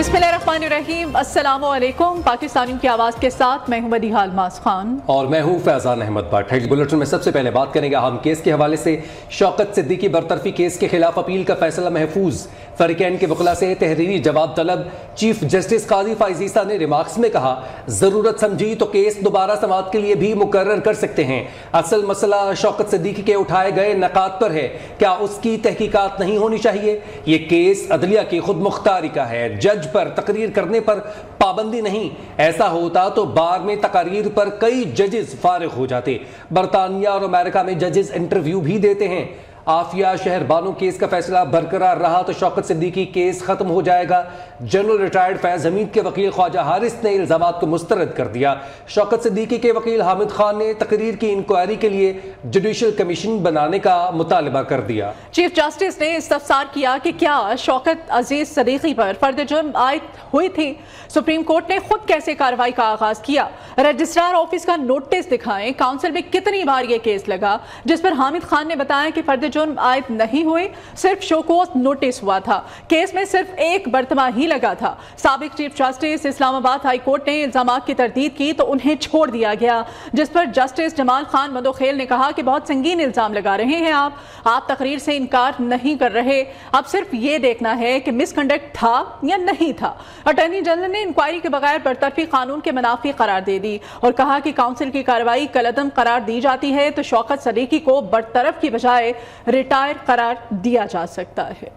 बिस्मिल्लाहिर्रहमानिर्रहीम, अस्सलामु अलैकुम। पाकिस्तानियों की आवाज़ के साथ मैं हूं मदीहा अल्मास खान और मैं हूं फैजान अहमद भट्ट। हेड बुलेटिन में सबसे पहले बात करेंगे अहम केस के हवाले से। शौकत सिद्दीकी बरतरफी केस के खिलाफ अपील का फैसला महफूज, फरीकैन के वकला से तहरीरी जवाब तलब। चीफ जस्टिस काजी फाइज ईसा ने रिमार्क्स में कहा, जरूरत समझी तो केस दोबारा समाअत के लिए भी मुकर्रर कर सकते हैं। असल मसला शौकत सिद्दीकी के उठाए गए नकात पर है, क्या उसकी तहकीकात नहीं होनी चाहिए? ये केस अदलिया की खुद मुख्तारी का है, जज पर तकरीर करने पर पाबंदी नहीं। ऐसा होता तो बार में तकारीर पर कई जजेस फारिग हो जाते। बरतानिया और अमेरिका में जजेस इंटरव्यू भी देते हैं। आफिया शहर बानो केस का फैसला बरकरार रहा तो शौकत सिद्दीकी केस खत्म हो जाएगा। जनरल रिटायर्ड फैज हमीद के वकील ख्वाजा हारिस ने इल्जामात को मुस्तरद कर दिया। शौकत सिद्दीकी के वकील हामिद खान ने तकरीर की इंक्वायरी के लिए जुडिशल कमीशन बनाने का मुतालबा कर दिया। चीफ जस्टिस ने इस्तफसार किया कि क्या शौकत अजीज सिद्दीकी पर फर्द जुर्म आयद हुई थी। सुप्रीम कोर्ट ने खुद कैसे कार्रवाई का आगाज किया, रजिस्ट्रार ऑफिस का नोटिस दिखाएं, काउंसिल में कितनी बार ये केस लगा, जिस पर हामिद खान ने बताया कि फर्द जुर्म आयद नहीं हुए, सिर्फ शोकोस नोटिस हुआ था। केस में सिर्फ एक बर्तमा ही लगा था। साबिक chief justice Islamabad high court ने इल्जामात की तरदीद की तो उन्हें छोड़ दिया गया, जिस पर जस्टिस जमाल खान मदोखेल ने कहा कि बहुत संगीन इल्जाम लगा रहे हैं आप तकरीर से इनकार नहीं कर रहे, अब सिर्फ ये देखना है कि मिसकंडक्ट था या नहीं था। अटॉर्नी जनरल ने इंक्वायरी के बगैर बरतरफी कानून के मुनाफी करार दे दी और कहा कि काउंसिल की कार्रवाई कलअदम करार दी जाती है तो शौकत सिद्दीकी को बरतरफ की बजाय रिटायर करार दिया जा सकता है।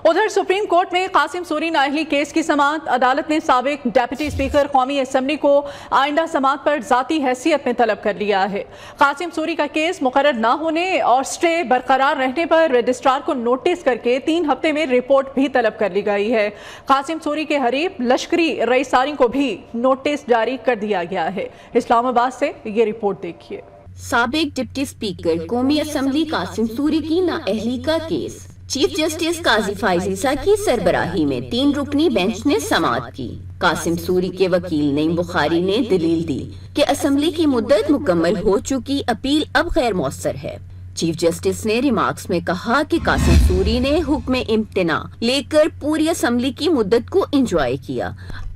उधर सुप्रीम कोर्ट में कासिम सूरी नाअहली केस की समाअत, अदालत ने साबिक डेप्यूटी स्पीकर कौमी असम्बली को आइंदा समाअत पर जाती हैसियत में तलब कर लिया है। कासिम सूरी का केस मुकर्रर न होने और स्टे बरकरार रहने पर रजिस्ट्रार को नोटिस करके 3 हफ्ते में रिपोर्ट भी तलब कर ली गई है। कासिम सूरी के हरीफ लश्करी रईसारी को भी नोटिस जारी कर दिया गया है। इस्लामाबाद से ये रिपोर्ट देखिए। साबिक डिप्टी स्पीकर कौमी असम्बली कासिम सूरी की नाअहली का केस, चीफ जस्टिस काजी फाइज ईसा की सरबराही में 3 रुकनी बेंच ने समाअत की। कासिम सूरी के वकील नईम बुखारी ने दलील दी कि असम्बली की मुद्दत मुकम्मल हो चुकी, अपील अब गैर मौसर है। चीफ जस्टिस ने रिमार्क्स में कहा कि कासिम सूरी ने हुक्म इम्तना लेकर पूरी असम्बली की मुद्दत को एंजॉय किया,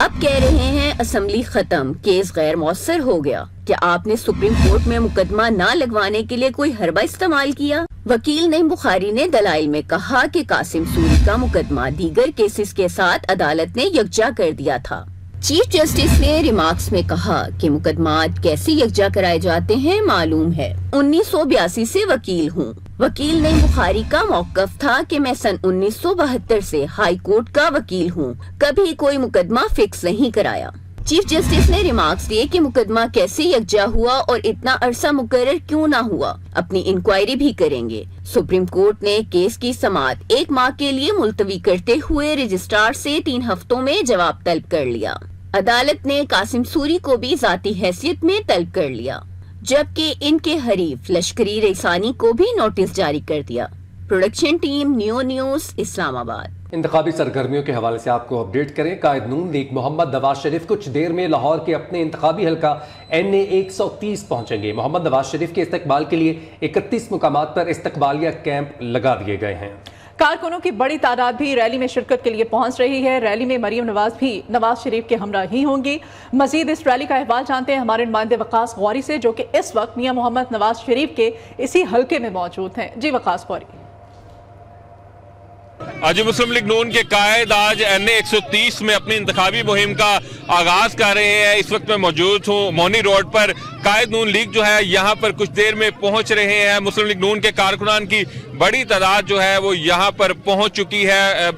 अब कह रहे हैं असम्बली खत्म, केस गैर मौसर हो गया। क्या आपने सुप्रीम कोर्ट में मुकदमा न लगवाने के लिए कोई हरबा इस्तेमाल किया? वकील नईम बुखारी ने दलाइल में कहा कि कासिम सूरी का मुकदमा दीगर केसेस के साथ अदालत ने यकजा कर दिया था। चीफ जस्टिस ने रिमार्क्स में कहा कि मुकदमात कैसे यकजा कराए जाते हैं मालूम है, 1982 से वकील हूँ। वकील नईम बुखारी का मौकफ था कि मैं सन 1972 से हाई कोर्ट का वकील हूँ, कभी कोई मुकदमा फिक्स नहीं कराया। चीफ जस्टिस ने रिमार्क्स दिए कि मुकदमा कैसे यकजा हुआ और इतना अरसा मुकर्रर क्यों ना हुआ, अपनी इंक्वायरी भी करेंगे। सुप्रीम कोर्ट ने केस की समाअत 1 माह के लिए मुलतवी करते हुए रजिस्ट्रार से 3 हफ्तों में जवाब तलब कर लिया। अदालत ने कासिम सूरी को भी जाती हैसियत में तलब कर लिया, जबकि इनके हरीफ लश्करी रईसानी को भी नोटिस जारी कर दिया। Production team new news Islamabad. इंतखाबी सरगर्मियों के हवाले से आपको अपडेट करें। कायद नून लीग मोहम्मद नवाज शरीफ कुछ देर में लाहौर के अपने इंतखाबी हल्का NA 130 पहुंचेंगे। मोहम्मद नवाज शरीफ के इस्तकबाल के लिए 31 मुकामात पर इस्तकबालिया कैंप लगा दिए गए हैं। कारकुनों की बड़ी तादाद भी रैली में शिरकत के लिए पहुंच रही है। रैली में मरियम नवाज भी नवाज शरीफ के हमरा ही होंगी। मजीद इस रैली का अहवाल जानते हैं हमारे नुमाइंदे वकास गौरी से, जो कि इस वक्त मियां मोहम्मद नवाज शरीफ के इसी हल्के में मौजूद हैं। जी वकास गौरी। आज मुस्लिम लीग नून के कायद आज NA 130 में अपनी इंतखाबी मुहिम का आगाज कर रहे हैं। इस वक्त मैं मौजूद हूँ मोनी रोड पर। कायद नून लीग जो है यहाँ पर कुछ देर में पहुँच रहे हैं। मुस्लिम लीग नून के कारकुनान की बड़ी तादाद जो है वो यहाँ पर पहुँच चुकी है।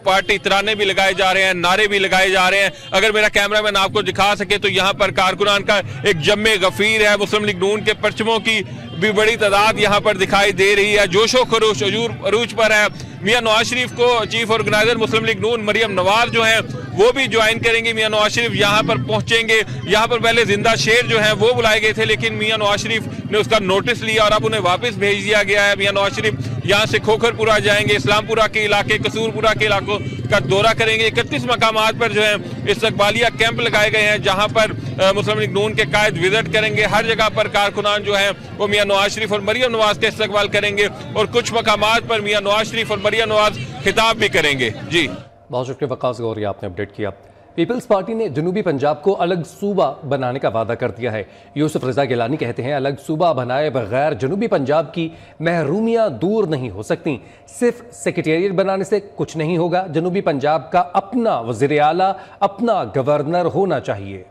पार्टी तराने भी लगाए जा रहे हैं, नारे भी लगाए जा रहे हैं। अगर मेरा कैमरामैन आपको दिखा सके तो यहाँ पर कारकुनान का एक जम्मे गफीर है। मुस्लिम लीग नून के परचमों की भी बड़ी तादाद यहाँ पर दिखाई दे रही है। जोशो खरोश अरूज पर है। मियां नवाज शरीफ को चीफ ऑर्गेनाइजर मुस्लिम लीग नून मरियम नवाज जो है वो भी ज्वाइन करेंगे। मियां नवाज शरीफ यहाँ पर पहुंचेंगे। यहाँ पर पहले जिंदा शेर जो है वो बुलाए गए थे, लेकिन मियां नवाज शरीफ ने उसका नोटिस लिया और अब उन्हें वापस भेज दिया गया है। मियां नवाज शरीफ यहाँ से खोखरपुरा जाएंगे, इस्लामपुरा के इलाके, कसूरपुरा के इलाकों का दौरा करेंगे। 31 मकामात पर जो है इस्तकबालिया कैंप लगाए गए हैं, जहाँ पर मुस्लिम लीग नून के कायद विजिट करेंगे। हर जगह पर कारकुनान जो है वो मियां नवाज शरीफ और मरियम नवाज का इस्तकबाल करेंगे और कुछ मकामात पर मियां नवाज शरीफ और मरियम नवाज खिताब भी करेंगे। जी بہت شکریہ وقاص غوری، آپ نے اپڈیٹ کیا۔ پیپلز پارٹی نے جنوبی پنجاب کو الگ صوبہ بنانے کا وعدہ کر دیا ہے۔ یوسف رضا گیلانی کہتے ہیں الگ صوبہ بنائے بغیر جنوبی پنجاب کی محرومیاں دور نہیں ہو سکتی، صرف سیکریٹریٹ بنانے سے کچھ نہیں ہوگا، جنوبی پنجاب کا اپنا وزیر اعلیٰ، اپنا گورنر ہونا چاہیے۔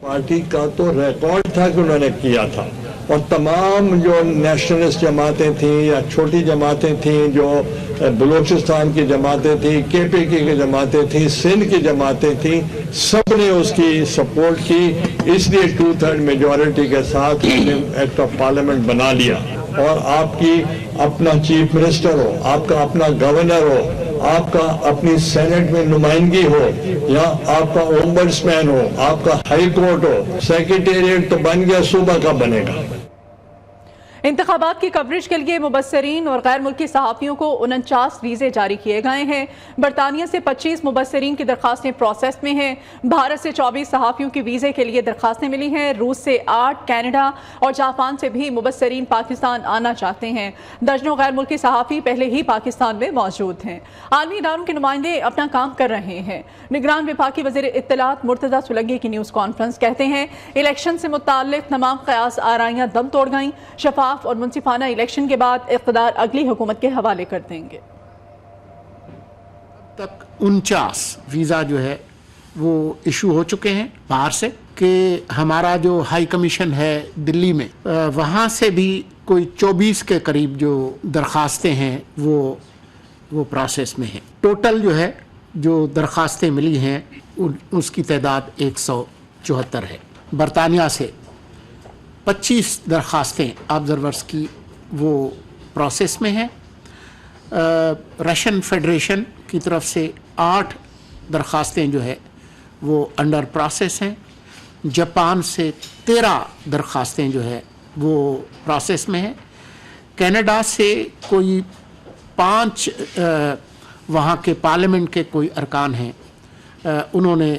پارٹی کا تو ریکارڈ تھا کہ انہوں نے کیا تھا، اور تمام جو نیشنلسٹ جماعتیں تھیں یا چھوٹی جماعتیں تھیں، جو بلوچستان کی جماعتیں تھیں، کے پی کی جماعتیں تھیں، سندھ کی جماعتیں تھیں، سب نے اس کی سپورٹ کی، اس لیے 2/3 میجورٹی کے ساتھ ایکٹ آف پارلیمنٹ بنا لیا۔ اور آپ کی اپنا چیف منسٹر ہو، آپ کا اپنا گورنر ہو، آپ کا اپنی سینٹ میں نمائندگی ہو، یا آپ کا اومبڈسمین ہو، آپ کا ہائی کورٹ ہو، سیکریٹریٹ تو بن گیا، صوبہ کا بنے گا۔ انتخابات کی کوریج کے لیے مبصرین اور غیر ملکی صحافیوں کو 49 ویزے جاری کیے گئے ہیں۔ برطانیہ سے 25 مبصرین کی درخواستیں پروسیس میں ہیں۔ بھارت سے 24 صحافیوں کی ویزے کے لیے درخواستیں ملی ہیں۔ روس سے 8، کینیڈا اور جاپان سے بھی مبصرین پاکستان آنا چاہتے ہیں۔ درجنوں غیر ملکی صحافی پہلے ہی پاکستان میں موجود ہیں۔ عالمی اداروں کے نمائندے اپنا کام کر رہے ہیں۔ نگران وفاقی وزیر اطلاعات مرتضیٰ سولنگی کی نیوز کانفرنس کہتے ہیں الیکشن سے متعلق تمام قیاس آرائیاں دم توڑ گئیں، شفاف اور منصفانہ الیکشن کے بعد اقتدار اگلی حکومت کے حوالے کر دیں گے۔ تک 49 ویزا جو ہے وہ ایشو ہو چکے ہیں باہر سے، کہ ہمارا جو ہائی کمیشن ہے دلی میں، وہاں سے بھی کوئی 24 کے قریب جو درخواستیں ہیں وہ پروسیس میں ہیں۔ ٹوٹل جو ہے جو درخواستیں ملی ہیں اس کی تعداد 174 ہے۔ برطانیہ سے 25 درخواستیں آبزرورز کی وہ پروسیس میں ہیں۔ رشین فیڈریشن کی طرف سے 8 درخواستیں جو ہے وہ انڈر پروسیس ہیں۔ جاپان سے 13 درخواستیں جو ہے وہ پروسیس میں ہیں۔ کینیڈا سے کوئی 5 وہاں کے پارلیمنٹ کے کوئی ارکان ہیں، انہوں نے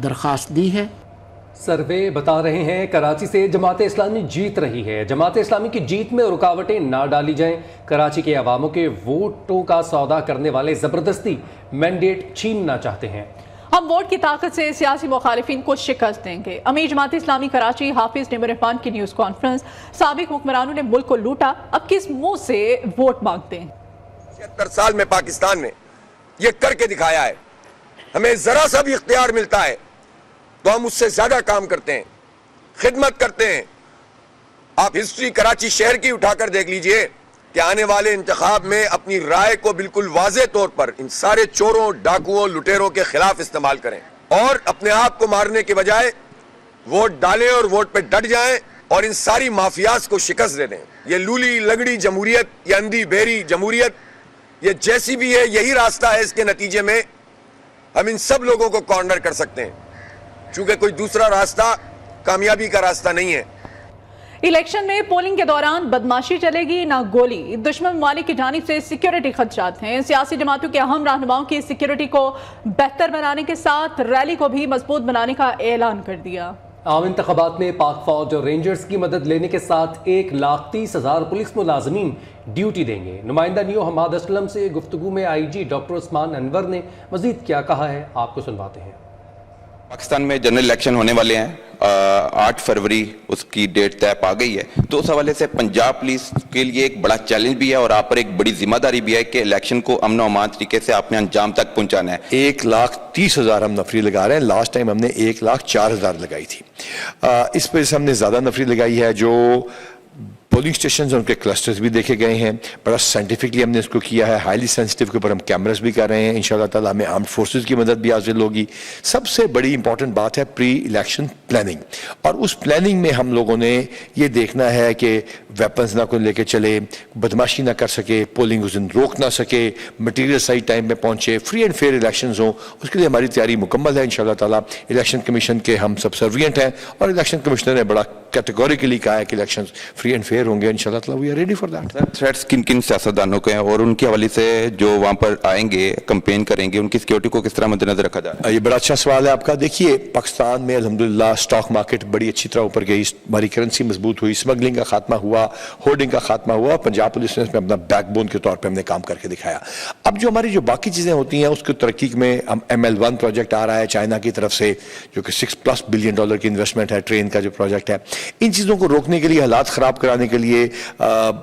درخواست دی ہے۔ سروے بتا رہے ہیں کراچی سے جماعت اسلامی جیت رہی ہے۔ جماعت اسلامی کی جیت میں رکاوٹیں نہ ڈالی جائیں۔ کراچی کے عواموں کے ووٹوں کا سودا کرنے والے زبردستی مینڈیٹ چھیننا چاہتے ہیں۔ ہم ووٹ کی طاقت سے سیاسی مخالفین کو شکست دیں گے۔ امیر جماعت اسلامی کراچی حافظ نمر عرفان کی نیوز کانفرنس۔ سابق حکمرانوں نے ملک کو لوٹا، اب کس منہ سے ووٹ مانگتے ہیں؟ 76 سال میں پاکستان نے یہ کر کے دکھایا ہے۔ ہمیں ذرا سا بھی اختیار ملتا ہے تو ہم اس سے زیادہ کام کرتے ہیں، خدمت کرتے ہیں۔ آپ ہسٹری کراچی شہر کی اٹھا کر دیکھ لیجئے کہ آنے والے انتخاب میں اپنی رائے کو بالکل واضح طور پر ان سارے چوروں، ڈاکوؤں، لٹیروں کے خلاف استعمال کریں، اور اپنے آپ کو مارنے کے بجائے ووٹ ڈالیں اور ووٹ پہ ڈٹ جائیں اور ان ساری مافیاز کو شکست دے دیں۔ یہ لولی لنگڑی جمہوریت، یہ اندھی بہری جمہوریت، یہ جیسی بھی ہے، یہی راستہ ہے۔ اس کے نتیجے میں ہم ان سب لوگوں کو کارنر کر سکتے ہیں، چونکہ کوئی دوسرا راستہ کامیابی کا راستہ نہیں ہے۔ الیکشن میں پولنگ کے دوران بدماشی چلے گی نہ گولی۔ دشمن ممالک کی جانب سے سیکیورٹی خدشات ہیں۔ سیاسی جماعتوں کے اہم رہنماؤں کی سیکیورٹی کو بہتر بنانے کے ساتھ ریلی کو بھی مضبوط بنانے کا اعلان کر دیا۔ عام انتخابات میں پاک فوج اور رینجرز کی مدد لینے کے ساتھ 1,30,000 پولیس ملازمین ڈیوٹی دیں گے۔ نمائندہ نیو حماد اسلم سے گفتگو میں آئی جی ڈاکٹر عثمان انور نے مزید کیا کہا ہے، آپ کو سنواتے ہیں۔ پاکستان میں جنرل الیکشن ہونے والے ہیں، 8 فروری اس کی ڈیٹ طے پا گئی ہے، تو اس حوالے سے پنجاب پولیس کے لیے ایک بڑا چیلنج بھی ہے اور آپ پر ایک بڑی ذمہ داری بھی ہے کہ الیکشن کو امن و امان طریقے سے آپ نے انجام تک پہنچانا ہے۔ 1,30,000 ہم نفری لگا رہے ہیں، لاسٹ ٹائم ہم نے 1,04,000 لگائی تھی۔ اس وجہ سے ہم نے زیادہ نفری لگائی ہے۔ جو پولنگ سٹیشنز ان کے کلسٹرز بھی دیکھے گئے ہیں، بڑا سائنٹیفکلی ہم نے اس کو کیا ہے، ہائیلی سینسٹیو کے اوپر ہم کیمراز بھی کر رہے ہیں۔ انشاءاللہ تعالیٰ ہمیں آرمڈ فورسز کی مدد بھی حاصل ہوگی۔ سب سے بڑی امپورٹنٹ بات ہے پری الیکشن پلاننگ، اور اس پلاننگ میں ہم لوگوں نے یہ دیکھنا ہے کہ ویپنز نہ کوئی لے کے چلے، بدماشی نہ کر سکے، پولنگ اس دن روک نہ سکے، مٹیریل صحیح ٹائم میں پہنچے، فری اینڈ فیئر الیکشنز ہوں۔ اس کے لیے ہماری تیاری مکمل ہے انشاءاللہ تعالیٰ۔ الیکشن کمیشن کے ہم سب سروینٹ ہیں، اور الیکشن کمشنر نے بڑا کیٹیگوریکلی کہا ہے کہ elections free and fair prepare होंगे इंशाल्लाह ताला, we are ready for that. Sir, threats किन किन सियासतदानों के हैं और उनके हवाले से जो वहाँ पर आएंगे कैंपेन करेंगे, उनकी सिक्योरिटी को किस तरह मद्देनजर रखा जा रहा है? ये बड़ा अच्छा सवाल है आपका। देखिए, पाकिस्तान में अल्हम्दुलिल्लाह स्टॉक मार्केट बड़ी अच्छी तरह ऊपर गई, हमारी करेंसी मजबूत हुई, स्मगलिंग का खात्मा हुआ, होर्डिंग का खात्मा हुआ, पंजाब पुलिस ने इसमें अपना बैकबोन के तौर पर हमने काम करके दिखाया। अब जो हमारी जो बाकी चीज़ें होती हैं उसकी तरक्की में हम ML1 प्रोजेक्ट आ रहा है चाइना की तरफ से, जो कि $6+ बिलियन की इन्वेस्टमेंट है, ट्रेन का जो प्रोजेक्ट है, इन चीज़ों को रोकने के लिए, हालात ख़राब कराने के लिए,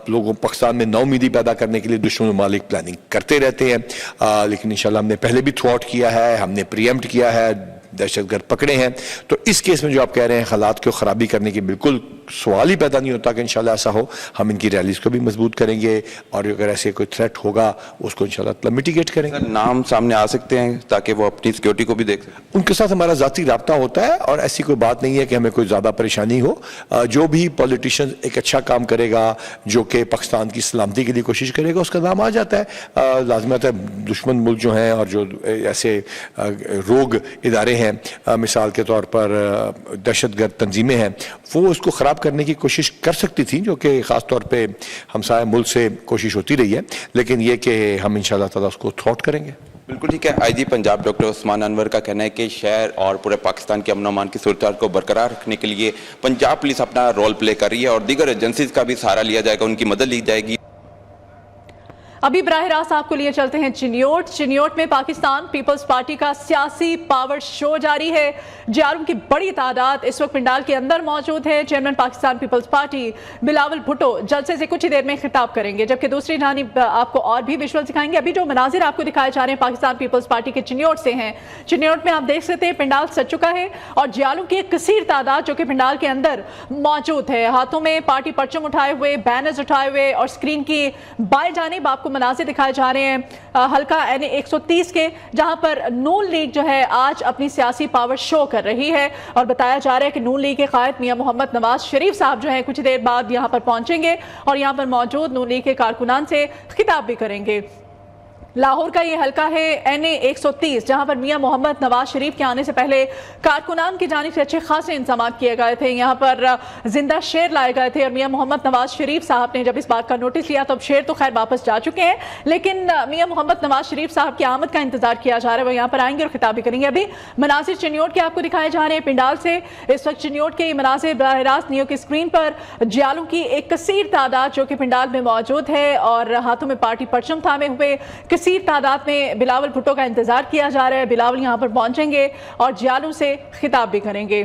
लोगों पाकिस्तान में नाउमीदी पैदा करने के लिए दुश्मन ममालिक प्लानिंग करते रहते हैं। लेकिन इंशाल्लाह हमने पहले भी थ्वॉट किया है, हमने प्रीएम्प्ट किया है, दहशतगर्द पकड़े हैं। तो इस केस में जो आप कह रहे हैं हालात को ख़राबी करने की बिल्कुल सवाल ही पैदा नहीं होता कि इंशाल्लाह ऐसा हो। हम इनकी रैलीज को भी मजबूत करेंगे और अगर ऐसे कोई थ्रेट होगा उसको इंशाल्लाह मिटिगेट करेंगे। नाम सामने आ सकते हैं ताकि वो अपनी सिक्योरिटी को भी देख सकें। उनके साथ हमारा ज़ाती रब्ता होता है और ऐसी कोई बात नहीं है कि हमें कोई ज़्यादा परेशानी हो। जो भी पॉलिटिशियन एक अच्छा काम करेगा, जो कि पाकिस्तान की सलामती के लिए कोशिश करेगा, उसका नाम आ जाता है। लाजमत है दुश्मन मुल्क जो हैं और जो ऐसे रोग इदारे हैं, मिसाल के तौर पर दहशतगर्द तंजीमें हैं, वो उसको ख़राब करने की कोशिश कर सकती थी, जो कि ख़ास तौर पे हमसाया मुल्क से कोशिश होती रही है। लेकिन ये कि हम इंशाल्लाह ताला उसको थ्वॉट करेंगे। बिल्कुल ठीक है। IG पंजाब डॉक्टर उस्मान अनवर का कहना है कि शहर और पूरे पाकिस्तान के अमन अमान की सूरत को बरकरार रखने के लिए पंजाब पुलिस अपना रोल प्ले कर रही है और दीगर एजेंसीज का भी सहारा लिया जाएगा, उनकी मदद ली जाएगी। अभी बराह रास्त आपको लिए चलते हैं चिन्योट। चिन्योट में पाकिस्तान पीपल्स पार्टी का सियासी पावर शो जारी है। जियारों की बड़ी तादाद इस वक्त पंडाल के अंदर मौजूद है। Chairman Pakistan Peoples Party Bilawal Bhutto जलसे से कुछ ही देर में खिताब करेंगे, जबकि दूसरी जानिब आपको और भी विजुअल दिखाएंगे। अभी जो मनाजिर आपको दिखाए जा रहे हैं पाकिस्तान पीपल्स पार्टी के चिन्योट से हैं। चिन्योट में आप देख सकते हैं पंडाल सज चुका है और जियारों की एक कसीर तादाद जो कि पंडाल के अंदर मौजूद है, हाथों में पार्टी परचम उठाए हुए, बैनर्स उठाए हुए, और स्क्रीन की बाएं जानिब आपको मनाजिर दिखाए जा रहे हैं हल्का NA 130 के, जहां पर नून लीग जो है आज अपनी सियासी पावर शो कर रही है। और बताया जा रहा है कि नून लीग के कायद मियां मोहम्मद नवाज शरीफ साहब जो है कुछ देर बाद यहां पर पहुंचेंगे और यहां पर मौजूद नून लीग के कारकुनान से खिताब भी करेंगे। लाहौर का ये हल्का है NA 130, जहां पर मियां मोहम्मद नवाज शरीफ के आने से पहले कारकुनान की जानिब से अच्छे खासे इंतजाम किए गए थे। यहाँ पर जिंदा शेर लाए गए थे और मियां मोहम्मद नवाज शरीफ साहब ने जब इस बात का नोटिस लिया तो अब शेर तो खैर वापस जा चुके हैं, लेकिन मियां मोहम्मद नवाज शरीफ साहब की आमद का इंतजार किया जा रहा है। वो यहाँ पर आएंगे और खिताब भी करेंगे। अभी मनाजिर चिन्योट के आपको दिखाए जा रहे हैं पंडाल से। इस वक्त चिन्योट के मनाजिर बराह रास्त नियो की स्क्रीन पर जियालों की एक कसीर तादाद जो कि पंडाल में मौजूद है और हाथों में पार्टी परचम थामे हुए कसीर तादाद में बिलावल भुट्टो का इंतजार किया जा रहा है। बिलावल यहाँ पर पहुंचेंगे और जियालों से खिताब भी करेंगे।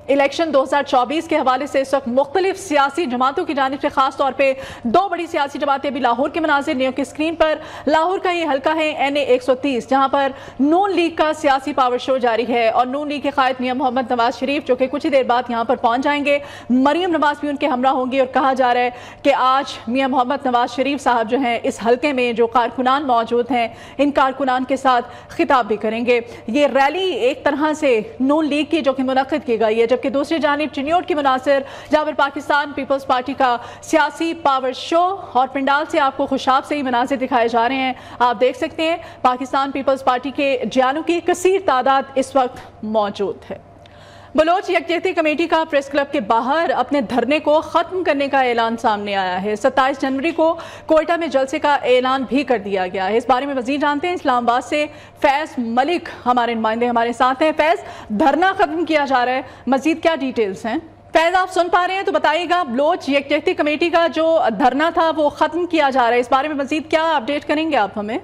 इलेक्शन 2024 के हवाले से इस वक्त मुख्तलिफ सियासी जमातों की जानिब से खास तौर पे दो बड़ी सियासी जमातें भी लाहौर के मनाजिर नियो की स्क्रीन पर। लाहौर का ये हल्का है NA 130, जहां पर नून लीग का सियासी पावर शो जारी है और नून लीग के कायद मियां मोहम्मद नवाज शरीफ जो कि कुछ ही देर बाद यहाँ पर पहुंच जाएंगे। मरियम नवाज भी उनके हमरा होंगी और कहा जा रहा है कि आज मियां मोहम्मद नवाज शरीफ साहब जो हैं इस हल्के में जो कारकुनान मौजूद हैं इन कारकुनान के साथ खिताब भी करेंगे। ये रैली एक तरह से नून लीग की जो कि मुनक्किद की गई है, जबकि दूसरी जानिब चिन्योट की मुनासिर जहां पर पाकिस्तान पीपल्स पार्टी का सियासी पावर शो और पंडाल से आपको खुशाब से ही मनासिर दिखाए जा रहे हैं। आप देख सकते हैं पाकिस्तान पीपल्स पार्टी के जियानों की कसीर तादाद इस वक्त मौजूद है। बलोच यकजहती कमेटी का प्रेस क्लब के बाहर अपने धरने को खत्म करने का ऐलान सामने आया है। 27 जनवरी को कोयटा में जलसे का ऐलान भी कर दिया गया है। इस बारे में मजीद जानते हैं इस्लामाबाद से फैज मलिक हमारे नुमाइंदे हमारे साथ हैं। फैज, धरना खत्म किया जा रहा है, मजीद क्या डिटेल्स हैं? फैज, आप सुन पा रहे हैं तो बताइएगा, बलोच यकजहती कमेटी का जो धरना था वो खत्म किया जा रहा है, इस बारे में मजीद क्या अपडेट करेंगे आप हमें?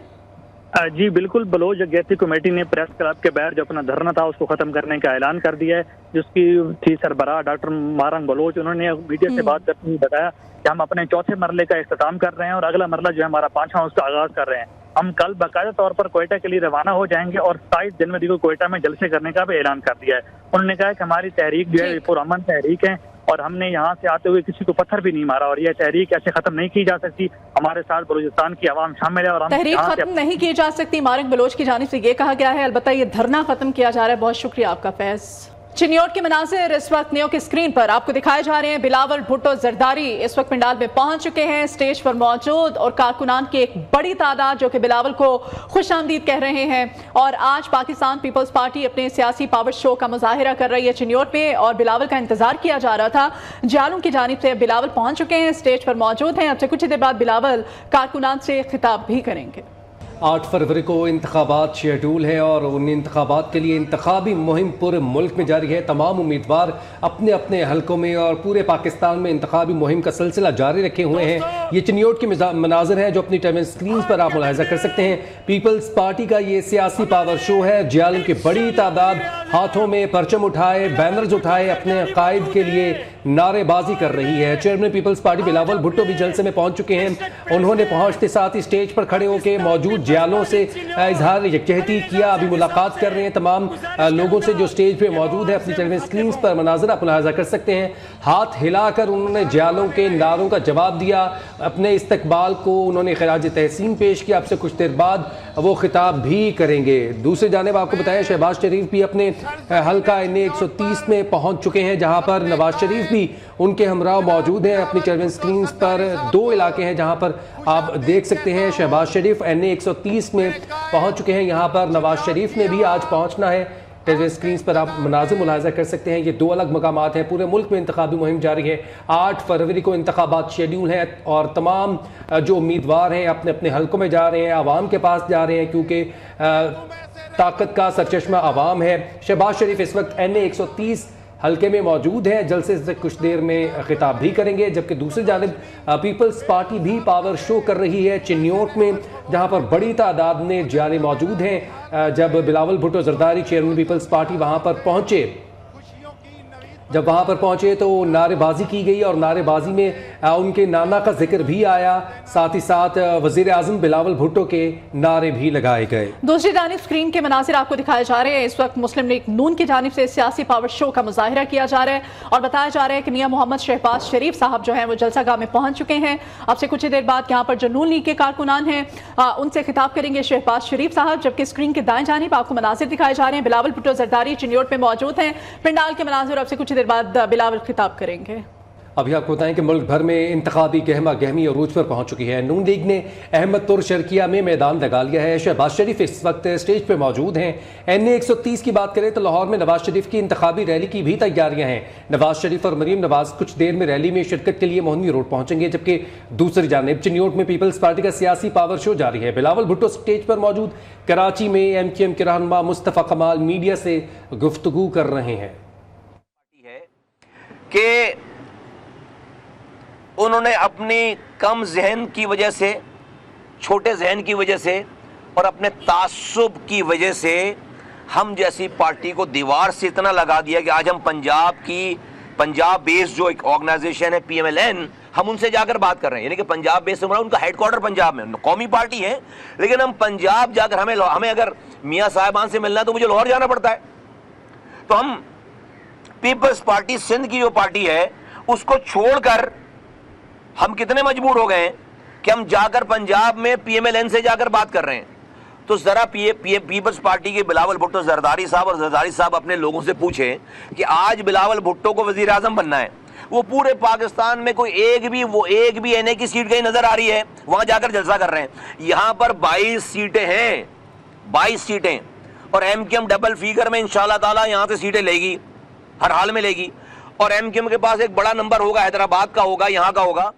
जी बिल्कुल, बलोच यकजहती कमेटी ने प्रेस क्लब के बाहर जो अपना धरना था उसको खत्म करने का ऐलान कर दिया है, जिसकी थी सरबराह डॉक्टर मारंग बलोच। उन्होंने मीडिया से बात करते हुए बताया कि हम अपने चौथे मरले का इख्तिताम कर रहे हैं और अगला मरला जो है हमारा 5वां उसका आगाज कर रहे हैं। हम कल बाकायदा तौर पर कोयटा के लिए रवाना हो जाएंगे और 27 जनवरी को कोयटा में जलसे करने का भी ऐलान कर दिया है। उन्होंने कहा कि हमारी तहरीक जो है पुरअमन तहरीक है और हमने यहाँ से आते हुए किसी को पत्थर भी नहीं मारा और यह तहरीक ऐसे खत्म नहीं की जा सकती। हमारे साथ बलूचिस्तान की आवाम शामिल है और हम तहरीक खत्म नहीं की जा सकती, मारंग बलोच की जानिब से ये कहा गया है। अलबत्ता ये धरना खत्म किया जा रहा है। बहुत शुक्रिया आपका फैज। चिन्योट के मनाजिर इस वक्त नियो की स्क्रीन पर आपको दिखाए जा रहे हैं। बिलावल भुट्टो जरदारी इस वक्त पंडाल में पहुंच चुके हैं, स्टेज पर मौजूद, और कारकुनान की एक बड़ी तादाद जो कि बिलावल को खुश आमदीद कह रहे हैं। और आज पाकिस्तान पीपल्स पार्टी अपने सियासी पावर शो का मुजाहिरा कर रही है चिन्योट में, और बिलावल का इंतजार किया जा रहा था। जालूं की जानिब से बिलावल पहुंच चुके हैं, स्टेज पर मौजूद हैं। अब से कुछ देर बाद बिलावल कारकुनान से खिताब भी करेंगे। 8 फरवरी को इंतखाबात शेड्यूल है और उन इंतखाबात के लिए इंतखाबी मुहिम पूरे मुल्क में जारी है। तमाम उम्मीदवार अपने अपने हलकों में और पूरे पाकिस्तान में इंतखाबी मुहिम का सिलसिला जारी रखे हुए हैं। ये चिन्योट के मनाजिर हैं जो अपनी टेलीविजन स्क्रीन पर आप मुलाहिजा कर सकते हैं। पीपल्स पार्टी का ये सियासी पावर शो है। जियालों की बड़ी तादाद हाथों में परचम उठाए, बैनर्स उठाए, अपने अकायद के लिए नारेबाजी कर रही है। Chairman Peoples Party Bilawal Bhutto भी जलसे में पहुंच चुके हैं। उन्होंने पहुंचते साथ ही स्टेज पर खड़े होकर मौजूद जियालों से इजहार यकजहती किया। अभी मुलाकात कर रहे हैं तमाम लोगों से जो स्टेज पे मौजूद है। अपनी टेलीविजन स्क्रीन पर मनाज़र आप मुलाहिजा कर सकते हैं। हाथ हिलाकर उन्होंने जियालों के नारों का जवाब दिया। अपने इस्तकबाल को उन्होंने खिराज तहसीन पेश किया। अब से कुछ देर बाद वो खिताब भी करेंगे। दूसरी जानिब आपको बताया शहबाज शरीफ भी अपने हल्का NA 130 में पहुंच चुके हैं, जहां पर नवाज शरीफ भी उनके हमरा मौजूद हैं। अपनी टेलीविजन स्क्रीन पर 2 इलाके हैं जहां पर आप देख सकते हैं। शहबाज शरीफ NA 130 में पहुंच चुके हैं, यहाँ पर नवाज शरीफ ने भी आज पहुंचना है। टेलीविजन स्क्रीन पर आप मनाज़िर मुलाहिजा कर सकते हैं। ये 2 अलग मकामात हैं। पूरे मुल्क में इंतखाबी मुहिम जारी है। 8 फरवरी को इंतखाबात शेड्यूल है और तमाम जो उम्मीदवार हैं अपने अपने हलकों में जा रहे हैं, आवाम के पास जा रहे हैं, क्योंकि ताकत का सरचश्मा आवाम है। शहबाज शरीफ इस वक्त NA 130 हल्के में मौजूद है, जलसे से कुछ देर में खिताब भी करेंगे। जबकि दूसरी जानिब पीपल्स पार्टी भी पावर शो कर रही है चिन्योट में, जहां पर बड़ी तादाद में जियाले मौजूद हैं। जब Bilawal Bhutto Zardari chairman Peoples Party वहां पर पहुंचे, जब वहां पर पहुंचे तो नारेबाजी की गई और नारेबाजी में उनके नाना का जिक्र भी आया। साथ ही साथ वजीर आजम बिलावल भुट्टो के नारे भी लगाए गए। दूसरी जानिब स्क्रीन के मनाजिर आपको दिखाए जा रहे हैं। इस वक्त मुस्लिम लीग नून की जानिब से सियासी पावर शो का मुजाहिरा किया जा रहा है और बताया जा रहा है कि मियां मोहम्मद शहबाज शरीफ साहब जो हैं वो जलसागाह में पहुंच चुके हैं। अब से कुछ देर बाद यहाँ पर जो नून लीग के कारकुनान हैं उनसे खिताब करेंगे शहबाज शरीफ साहब। जबकि स्क्रीन के दाएं जानिब आपको मनाजिर दिखाए जा रहे हैं। बिलावल भुट्टो जरदारी चिन्योट में मौजूद हैं। पंडाल के मनाजिर अब से कुछ देर बाद बिलावल खिताब करेंगे। अभी आपको बताएं कि मुल्क भर में इंतखाबी गहमा गहमी अरूज पर पहुंच चुकी है। नून लीग ने अहमदपुर शर्किया में मैदान लगा लिया है। शहबाज शरीफ इस वक्त स्टेज पर मौजूद हैं। NA 130 की बात करें तो लाहौर में नवाज शरीफ की इंतखाबी रैली की भी तैयारियां हैं। नवाज शरीफ और मरीम नवाज कुछ देर में रैली में शिरकत के लिए मोहनी रोड पहुंचेंगे। जबकि दूसरी जानिब चिन्योट में पीपल्स पार्टी का सियासी पावर शो जारी है। बिलावल भुट्टो स्टेज पर मौजूद। कराची में MQM के रहनुमा मुस्तफ़ा कमाल मीडिया से गुफ्तगू कर रहे हैं कि उन्होंने अपनी कम जहन की वजह से, छोटे जहन की वजह से और अपने तासुब की वजह से हम जैसी पार्टी को दीवार से इतना लगा दिया कि आज हम पंजाब बेस्ड जो एक ऑर्गेनाइजेशन है PMLN, हम उनसे जाकर बात कर रहे हैं। यानी कि पंजाब बेस्ड उनका हेडक्वार्टर पंजाब में, कौमी पार्टी है, लेकिन हम पंजाब जाकर हमें अगर मियाँ साहिबान से मिलना है तो मुझे लाहौर जाना पड़ता है। तो हम पीपल्स पार्टी सिंध की जो पार्टी है उसको छोड़कर हम कितने मजबूर हो गए हैं कि हम जाकर पंजाब में PMLN से जाकर बात कर रहे हैं। तो जरा पीपल्स पार्टी के बिलावल भुट्टो जरदारी साहब और जरदारी साहब अपने लोगों से पूछें कि आज बिलावल भुट्टो को वजीर आजम बनना है, वो पूरे पाकिस्तान में कोई एक भी NA की सीट कहीं नजर आ रही है, वहां जाकर जलसा कर रहे हैं। यहां पर 22 सीटें हैं, 22 सीटें, और MQM डबल फिगर में इंशाल्लाह ताला यहां से सीटें लेगी, हर हाल में लेगी। और MQM के पास एक बड़ा नंबर होगा, हैदराबाद का होगा, यहां का होगा।